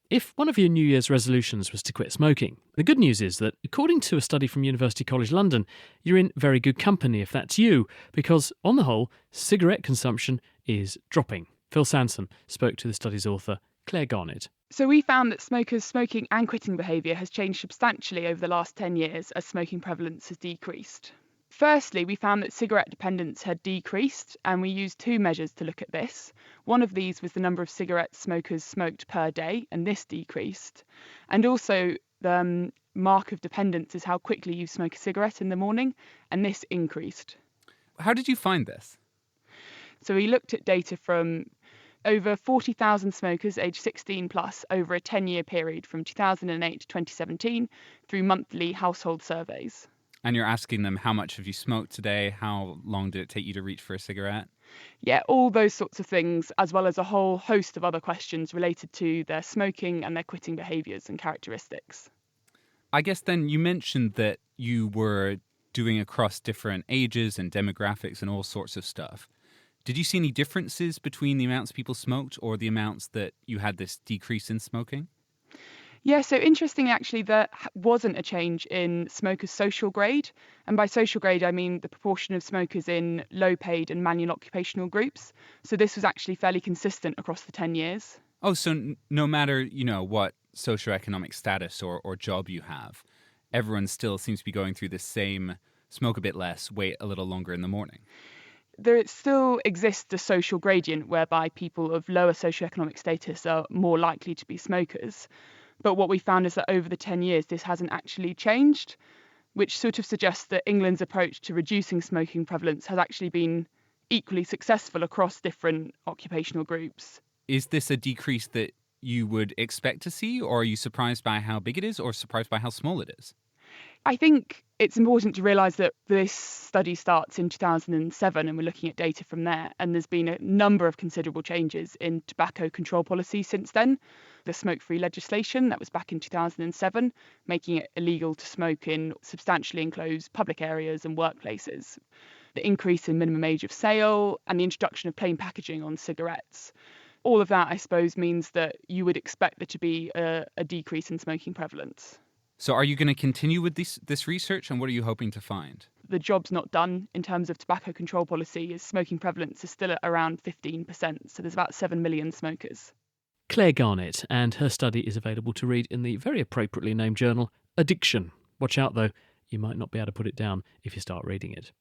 If one of your New Year's resolutions was to quit smoking, the good news is that, according to a study from University College London, you're in very good company if that's you, because, on the whole, cigarette consumption is dropping. Phil Sansom spoke to the study's author, Claire Garnett. So we found that smokers' smoking and quitting behaviour has changed substantially over the last 10 years as smoking prevalence has decreased. Firstly, we found that cigarette dependence had decreased, and we used two measures to look at this. One of these was the number of cigarettes smokers smoked per day, and this decreased. And also, the mark of dependence is how quickly you smoke a cigarette in the morning, and this increased. How did you find this? So we looked at data from over 40,000 smokers aged 16 plus over a 10-year period from 2008 to 2017 through monthly household surveys. And you're asking them, how much have you smoked today? How long did it take you to reach for a cigarette? Yeah, all those sorts of things, as well as a whole host of other questions related to their smoking and their quitting behaviours and characteristics. I guess then you mentioned that you were doing across different ages and demographics and all sorts of stuff. Did you see any differences between the amounts people smoked or the amounts that you had this decrease in smoking? Yeah, so interestingly, actually, there wasn't a change in smokers' social grade. And by social grade, I mean the proportion of smokers in low-paid and manual occupational groups. So this was actually fairly consistent across the 10 years. Oh, so no matter, what socioeconomic status or job you have, everyone still seems to be going through the same smoke a bit less, wait a little longer in the morning. There still exists a social gradient whereby people of lower socioeconomic status are more likely to be smokers. But what we found is that over the 10 years, this hasn't actually changed, which sort of suggests that England's approach to reducing smoking prevalence has actually been equally successful across different occupational groups. Is this a decrease that you would expect to see, or are you surprised by how big it is, or surprised by how small it is? I think it's important to realise that this study starts in 2007 and we're looking at data from there. And there's been a number of considerable changes in tobacco control policy since then. The smoke-free legislation, that was back in 2007, making it illegal to smoke in substantially enclosed public areas and workplaces. The increase in minimum age of sale and the introduction of plain packaging on cigarettes. All of that, I suppose, means that you would expect there to be a decrease in smoking prevalence. So are you going to continue with this research, and what are you hoping to find? The job's not done in terms of tobacco control policy, as smoking prevalence is still at around 15%, so there's about 7 million smokers. Claire Garnett, and her study is available to read in the very appropriately named journal Addiction. Watch out though, you might not be able to put it down if you start reading it.